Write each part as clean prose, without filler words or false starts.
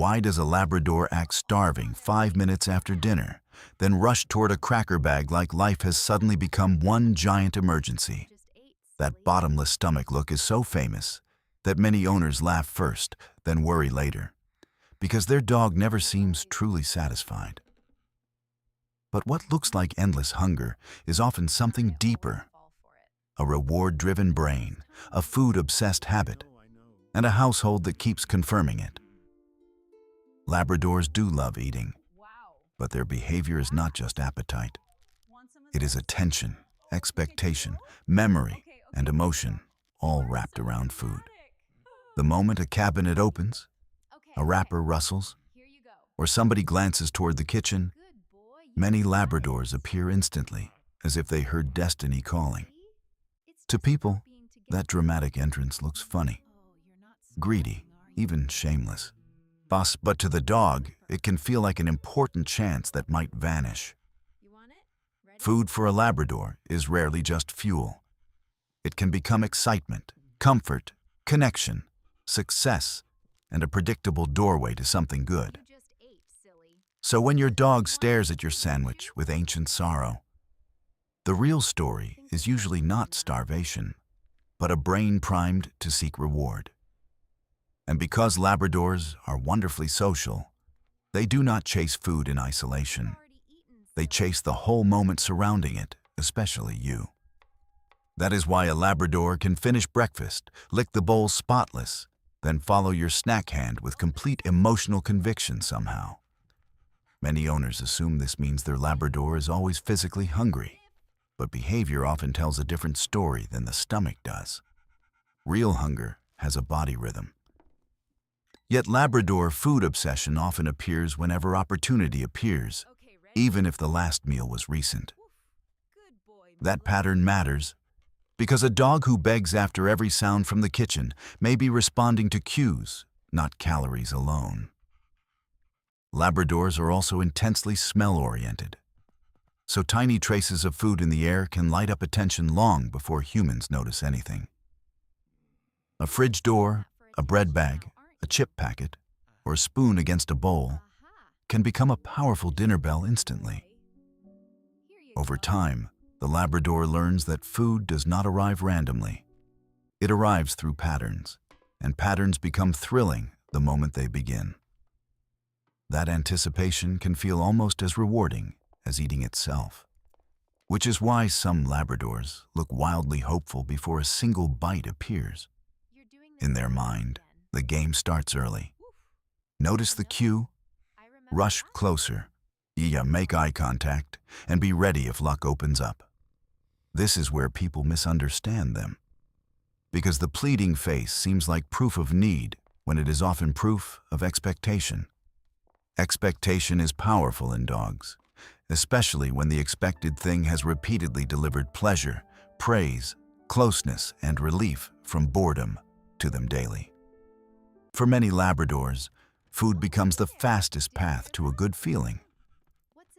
Why does a Labrador act starving 5 minutes after dinner, then rush toward a cracker bag like life has suddenly become one giant emergency? That bottomless stomach look is so famous that many owners laugh first, then worry later, because their dog never seems truly satisfied. But what looks like endless hunger is often something deeper: a reward-driven brain, a food-obsessed habit, and a household that keeps confirming it. Labradors do love eating, but their behavior is not just appetite. It is attention, expectation, memory, and emotion, all wrapped around food. The moment a cabinet opens, a wrapper rustles, or somebody glances toward the kitchen, many Labradors appear instantly, as if they heard destiny calling. To people, that dramatic entrance looks funny, greedy, even shameless. But to the dog, it can feel like an important chance that might vanish. Food for a Labrador is rarely just fuel. It can become excitement, comfort, connection, success, and a predictable doorway to something good. So when your dog stares at your sandwich with ancient sorrow, the real story is usually not starvation, but a brain primed to seek reward. And because Labradors are wonderfully social, they do not chase food in isolation. They chase the whole moment surrounding it, especially you. That is why a Labrador can finish breakfast, lick the bowl spotless, then follow your snack hand with complete emotional conviction somehow. Many owners assume this means their Labrador is always physically hungry, but behavior often tells a different story than the stomach does. Real hunger has a body rhythm. Yet Labrador food obsession often appears whenever opportunity appears, even if the last meal was recent. That pattern matters because a dog who begs after every sound from the kitchen may be responding to cues, not calories alone. Labradors are also intensely smell-oriented, so tiny traces of food in the air can light up attention long before humans notice anything. A fridge door, a bread bag, a chip packet, or a spoon against a bowl can become a powerful dinner bell instantly. Over time, the Labrador learns that food does not arrive randomly. It arrives through patterns, and patterns become thrilling the moment they begin. That anticipation can feel almost as rewarding as eating itself, which is why some Labradors look wildly hopeful before a single bite appears. In their mind, the game starts early. Notice the cue, rush closer, make eye contact, and be ready if luck opens up. This is where people misunderstand them, because the pleading face seems like proof of need when it is often proof of expectation. Expectation is powerful in dogs, especially when the expected thing has repeatedly delivered pleasure, praise, closeness, and relief from boredom to them daily. For many Labradors, food becomes the fastest path to a good feeling,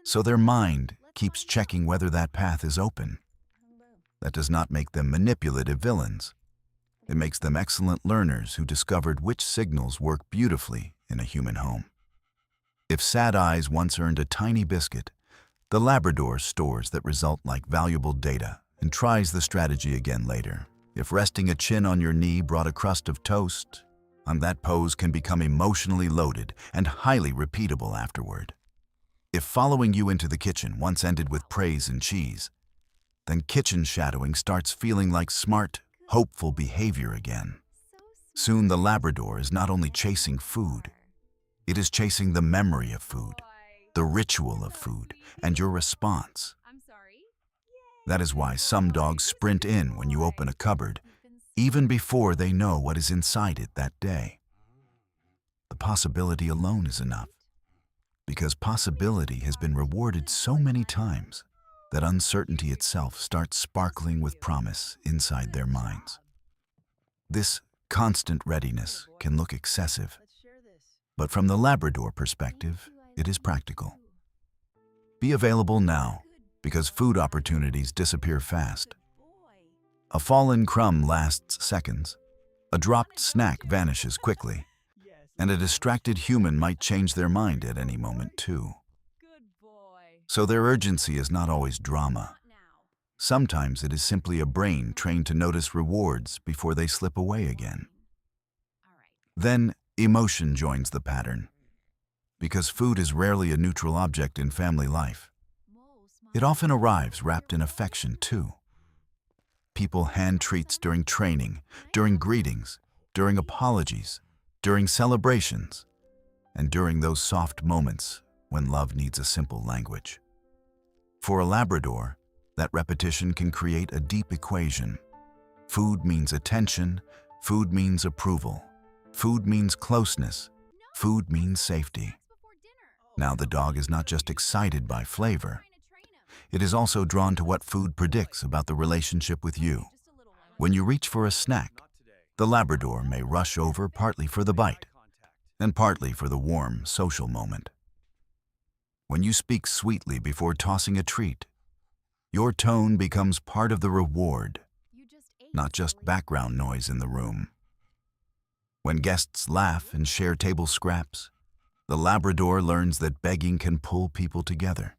so their mind keeps checking whether that path is open. That does not make them manipulative villains. It makes them excellent learners who discovered which signals work beautifully in a human home. If sad eyes once earned a tiny biscuit, the Labrador stores that result like valuable data and tries the strategy again later. If resting a chin on your knee brought a crust of toast, that pose can become emotionally loaded and highly repeatable afterward. If following you into the kitchen once ended with praise and cheese, then kitchen shadowing starts feeling like smart, hopeful behavior again. Soon the Labrador is not only chasing food, it is chasing the memory of food, the ritual of food, and your response. That is why some dogs sprint in when you open a cupboard, even before they know what is inside it that day. The possibility alone is enough, because possibility has been rewarded so many times that uncertainty itself starts sparkling with promise inside their minds. This constant readiness can look excessive, but from the Labrador perspective, it is practical. Be available now, because food opportunities disappear fast. A fallen crumb lasts seconds. A dropped snack vanishes quickly. And a distracted human might change their mind at any moment, too. So their urgency is not always drama. Sometimes it is simply a brain trained to notice rewards before they slip away again. Then, emotion joins the pattern. Because food is rarely a neutral object in family life, it often arrives wrapped in affection, too. People hand treats during training, during greetings, during apologies, during celebrations, and during those soft moments when love needs a simple language. For a Labrador, that repetition can create a deep equation. Food means attention, food means approval, food means closeness, food means safety. Now the dog is not just excited by flavor. It is also drawn to what food predicts about the relationship with you. When you reach for a snack, the Labrador may rush over partly for the bite and partly for the warm social moment. When you speak sweetly before tossing a treat, your tone becomes part of the reward, not just background noise in the room. When guests laugh and share table scraps, the Labrador learns that begging can pull people together,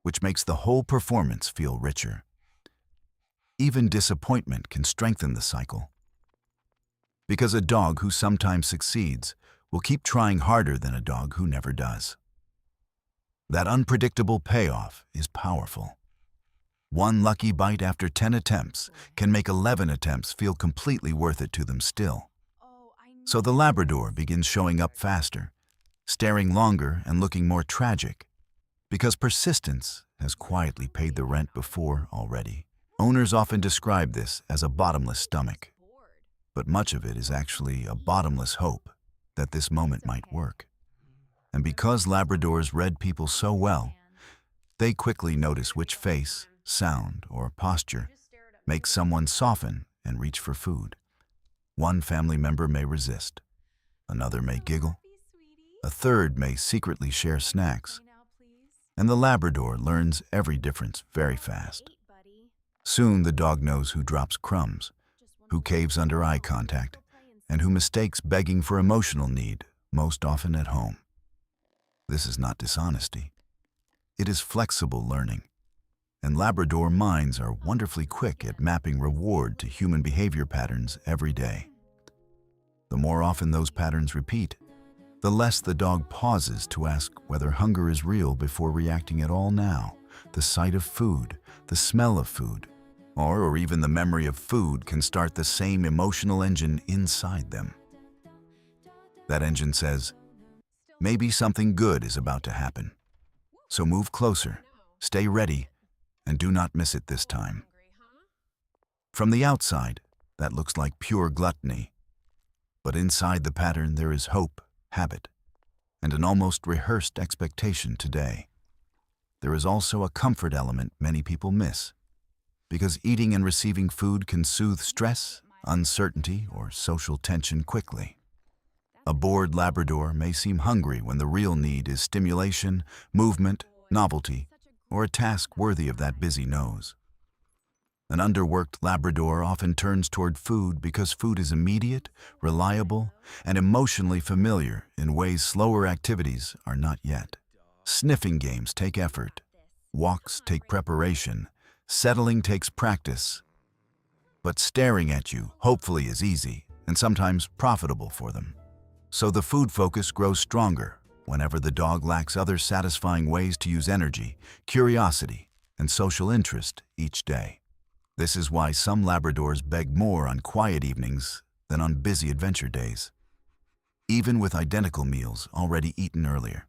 which makes the whole performance feel richer. Even disappointment can strengthen the cycle. Because a dog who sometimes succeeds will keep trying harder than a dog who never does. That unpredictable payoff is powerful. One lucky bite after 10 attempts can make 11 attempts feel completely worth it to them still. So the Labrador begins showing up faster, staring longer and looking more tragic, because persistence has quietly paid the rent before already. Owners often describe this as a bottomless stomach, but much of it is actually a bottomless hope that this moment might work. And because Labradors read people so well, they quickly notice which face, sound, or posture makes someone soften and reach for food. One family member may resist, another may giggle, a third may secretly share snacks, and the Labrador learns every difference very fast. Soon the dog knows who drops crumbs, who caves under eye contact, and who mistakes begging for emotional need, most often at home. This is not dishonesty. It is flexible learning, and Labrador minds are wonderfully quick at mapping reward to human behavior patterns every day. The more often those patterns repeat, the less the dog pauses to ask whether hunger is real before reacting at all. Now, the sight of food, the smell of food, or even the memory of food can start the same emotional engine inside them. That engine says, maybe something good is about to happen. So move closer, stay ready, and do not miss it this time. From the outside, that looks like pure gluttony. But inside the pattern there is hope, habit, and an almost rehearsed expectation today. There is also a comfort element many people miss, because eating and receiving food can soothe stress, uncertainty, or social tension quickly. A bored Labrador may seem hungry when the real need is stimulation, movement, novelty, or a task worthy of that busy nose. An underworked Labrador often turns toward food because food is immediate, reliable, and emotionally familiar in ways slower activities are not yet. Sniffing games take effort, walks take preparation, settling takes practice. But staring at you, hopefully, is easy and sometimes profitable for them. So the food focus grows stronger whenever the dog lacks other satisfying ways to use energy, curiosity, and social interest each day. This is why some Labradors beg more on quiet evenings than on busy adventure days, even with identical meals already eaten earlier.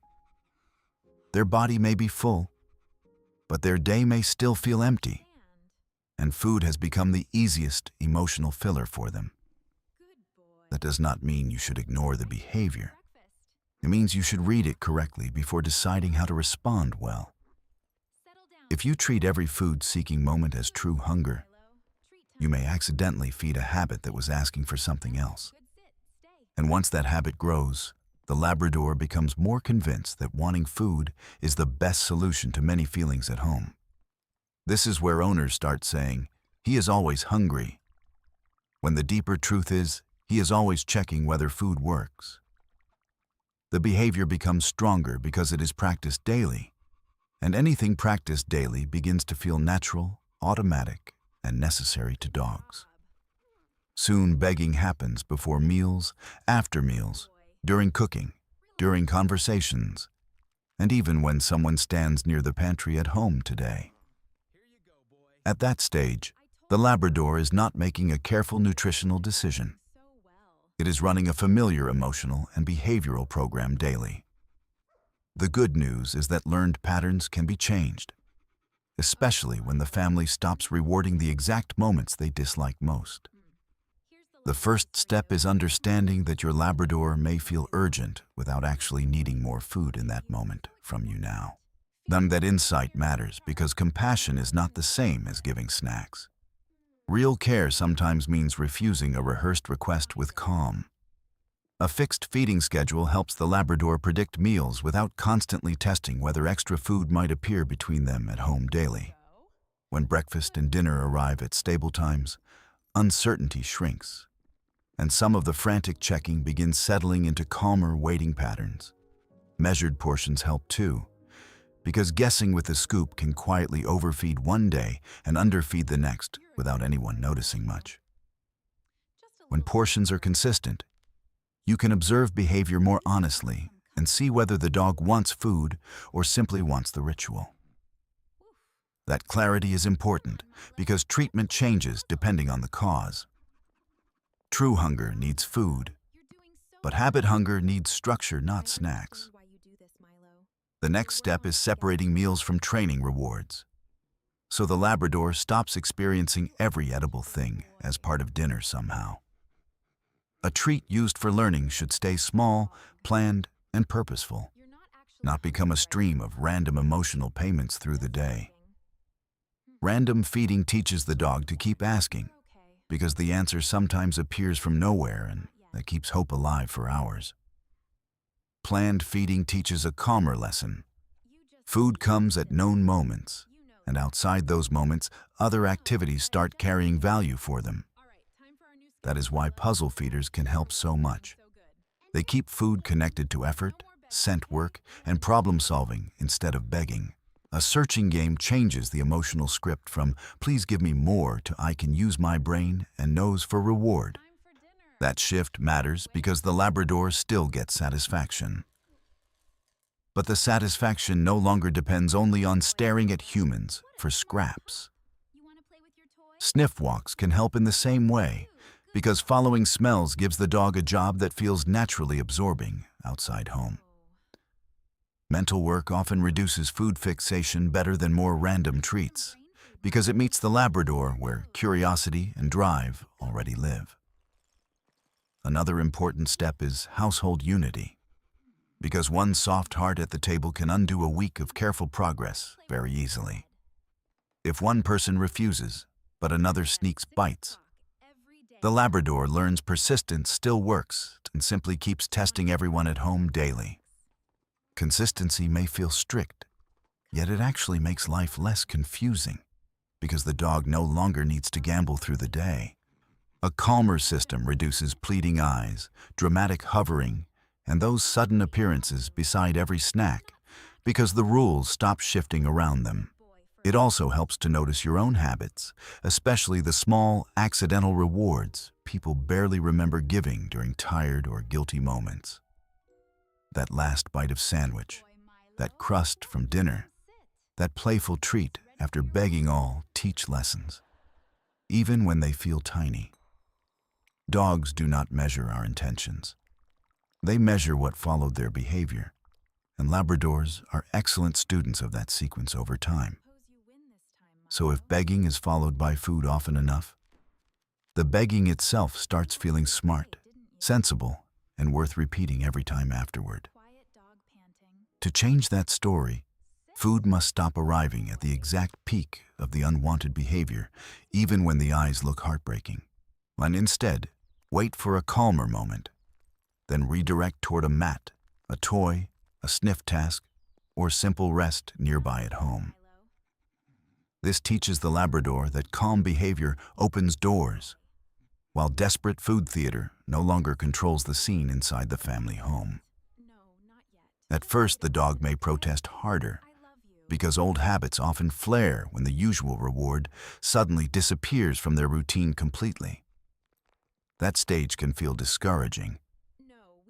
Their body may be full, but their day may still feel empty, and food has become the easiest emotional filler for them. That does not mean you should ignore the behavior. It means you should read it correctly before deciding how to respond well. If you treat every food-seeking moment as true hunger, you may accidentally feed a habit that was asking for something else. And once that habit grows, the Labrador becomes more convinced that wanting food is the best solution to many feelings at home. This is where owners start saying, "He is always hungry," when the deeper truth is, he is always checking whether food works. The behavior becomes stronger because it is practiced daily, and anything practiced daily begins to feel natural, automatic, and necessary to dogs. Soon begging happens before meals, after meals, during cooking, during conversations, and even when someone stands near the pantry at home today. At that stage, the Labrador is not making a careful nutritional decision. It is running a familiar emotional and behavioral program daily. The good news is that learned patterns can be changed, especially when the family stops rewarding the exact moments they dislike most. The first step is understanding that your Labrador may feel urgent without actually needing more food in that moment from you now. Then that insight matters because compassion is not the same as giving snacks. Real care sometimes means refusing a rehearsed request with calm. A fixed feeding schedule helps the Labrador predict meals without constantly testing whether extra food might appear between them at home daily. When breakfast and dinner arrive at stable times, uncertainty shrinks, and some of the frantic checking begins settling into calmer waiting patterns. Measured portions help too, because guessing with a scoop can quietly overfeed one day and underfeed the next without anyone noticing much. When portions are consistent, you can observe behavior more honestly and see whether the dog wants food or simply wants the ritual. That clarity is important because treatment changes depending on the cause. True hunger needs food, but habit hunger needs structure, not snacks. The next step is separating meals from training rewards, so the Labrador stops experiencing every edible thing as part of dinner somehow. A treat used for learning should stay small, planned, and purposeful, not become a stream of random emotional payments through the day. Random feeding teaches the dog to keep asking, because the answer sometimes appears from nowhere and that keeps hope alive for hours. Planned feeding teaches a calmer lesson. Food comes at known moments, and outside those moments, other activities start carrying value for them. That is why puzzle feeders can help so much. They keep food connected to effort, scent work, and problem solving instead of begging. A searching game changes the emotional script from "please give me more" to "I can use my brain and nose for reward." That shift matters because the Labrador still gets satisfaction. But the satisfaction no longer depends only on staring at humans for scraps. Sniff walks can help in the same way, because following smells gives the dog a job that feels naturally absorbing outside home. Mental work often reduces food fixation better than more random treats, because it meets the Labrador where curiosity and drive already live. Another important step is household unity, because one soft heart at the table can undo a week of careful progress very easily. If one person refuses, but another sneaks bites, the Labrador learns persistence still works and simply keeps testing everyone at home daily. Consistency may feel strict, yet it actually makes life less confusing, because the dog no longer needs to gamble through the day. A calmer system reduces pleading eyes, dramatic hovering, and those sudden appearances beside every snack, because the rules stop shifting around them. It also helps to notice your own habits, especially the small, accidental rewards people barely remember giving during tired or guilty moments. That last bite of sandwich, that crust from dinner, that playful treat after begging all teach lessons, even when they feel tiny. Dogs do not measure our intentions. They measure what followed their behavior, and Labradors are excellent students of that sequence over time. So if begging is followed by food often enough, the begging itself starts feeling smart, sensible, and worth repeating every time afterward. To change that story, food must stop arriving at the exact peak of the unwanted behavior, even when the eyes look heartbreaking, and instead, wait for a calmer moment, then redirect toward a mat, a toy, a sniff task, or simple rest nearby at home. This teaches the Labrador that calm behavior opens doors, while desperate food theater no longer controls the scene inside the family home. At first, the dog may protest harder, because old habits often flare when the usual reward suddenly disappears from their routine completely. That stage can feel discouraging,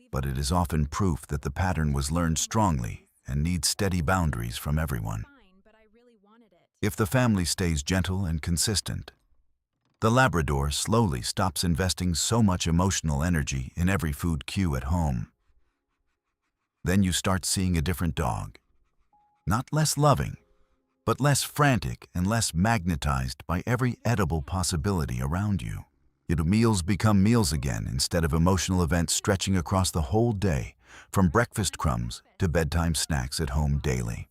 but it is often proof that the pattern was learned strongly and needs steady boundaries from everyone. If the family stays gentle and consistent, the Labrador slowly stops investing so much emotional energy in every food cue at home. Then you start seeing a different dog. Not less loving, but less frantic and less magnetized by every edible possibility around you. Yet meals become meals again instead of emotional events stretching across the whole day, from breakfast crumbs to bedtime snacks at home daily.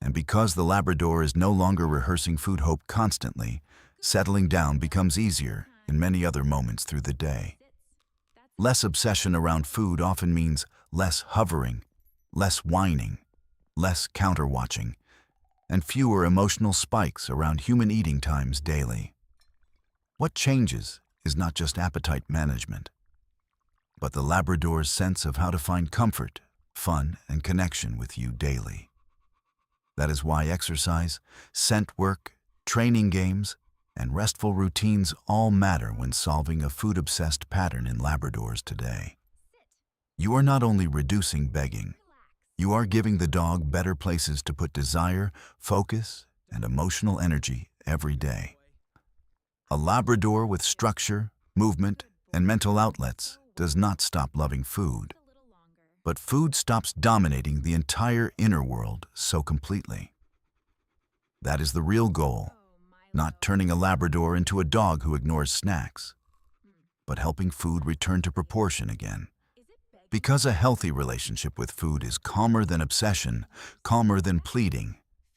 And because the Labrador is no longer rehearsing food hope constantly, settling down becomes easier in many other moments through the day. Less obsession around food often means less hovering, less whining, less counter-watching, and fewer emotional spikes around human eating times daily. What changes is not just appetite management, but the Labrador's sense of how to find comfort, fun, and connection with you daily. That is why exercise, scent work, training games, and restful routines all matter when solving a food-obsessed pattern in Labradors today. You are not only reducing begging, you are giving the dog better places to put desire, focus, and emotional energy every day. A Labrador with structure, movement, and mental outlets does not stop loving food, but food stops dominating the entire inner world so completely. That is the real goal, not turning a Labrador into a dog who ignores snacks, but helping food return to proportion again. Because a healthy relationship with food is calmer than obsession, calmer than pleading,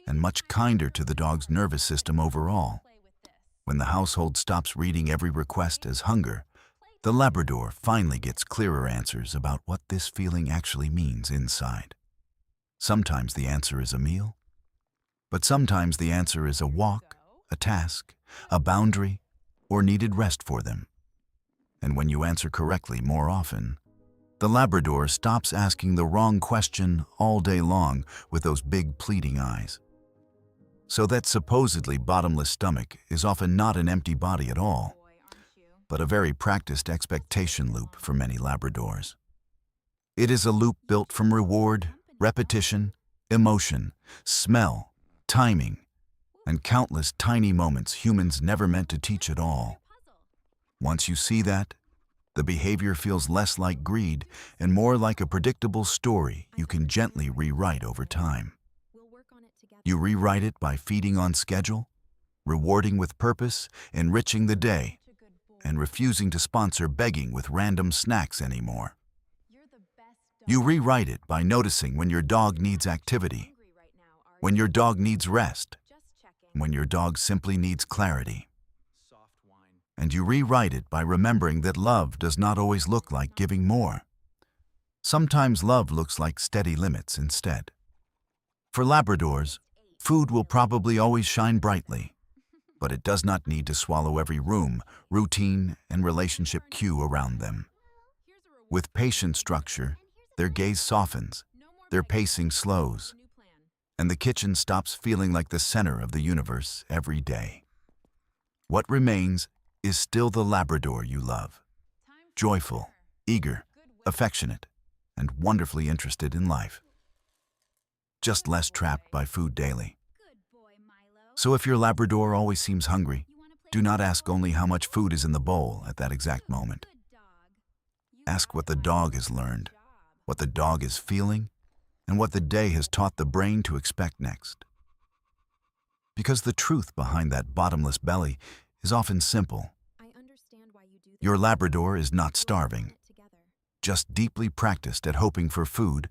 and much kinder to the dog's nervous system overall. When the household stops reading every request as hunger, the Labrador finally gets clearer answers about what this feeling actually means inside. Sometimes the answer is a meal, but sometimes the answer is a walk, a task, a boundary, or needed rest for them. And when you answer correctly more often, the Labrador stops asking the wrong question all day long with those big pleading eyes. So that supposedly bottomless stomach is often not an empty body at all, but a very practiced expectation loop for many Labradors. It is a loop built from reward, repetition, emotion, smell, timing, and countless tiny moments humans never meant to teach at all. Once you see that, the behavior feels less like greed and more like a predictable story you can gently rewrite over time. You rewrite it by feeding on schedule, rewarding with purpose, enriching the day, and refusing to sponsor begging with random snacks anymore. You rewrite it by noticing when your dog needs activity, when your dog needs rest, when your dog simply needs clarity. And you rewrite it by remembering that love does not always look like giving more. Sometimes love looks like steady limits instead. For Labradors, food will probably always shine brightly, but it does not need to swallow every room, routine, and relationship cue around them. With patient structure, their gaze softens, their pacing slows, and the kitchen stops feeling like the center of the universe every day. What remains is still the Labrador you love, joyful, eager, affectionate, and wonderfully interested in life. Just less trapped by food daily. So if your Labrador always seems hungry, do not ask only how much food is in the bowl at that exact moment. Ask what the dog has learned, what the dog is feeling, and what the day has taught the brain to expect next. Because the truth behind that bottomless belly is often simple. Your Labrador is not starving, just deeply practiced at hoping for food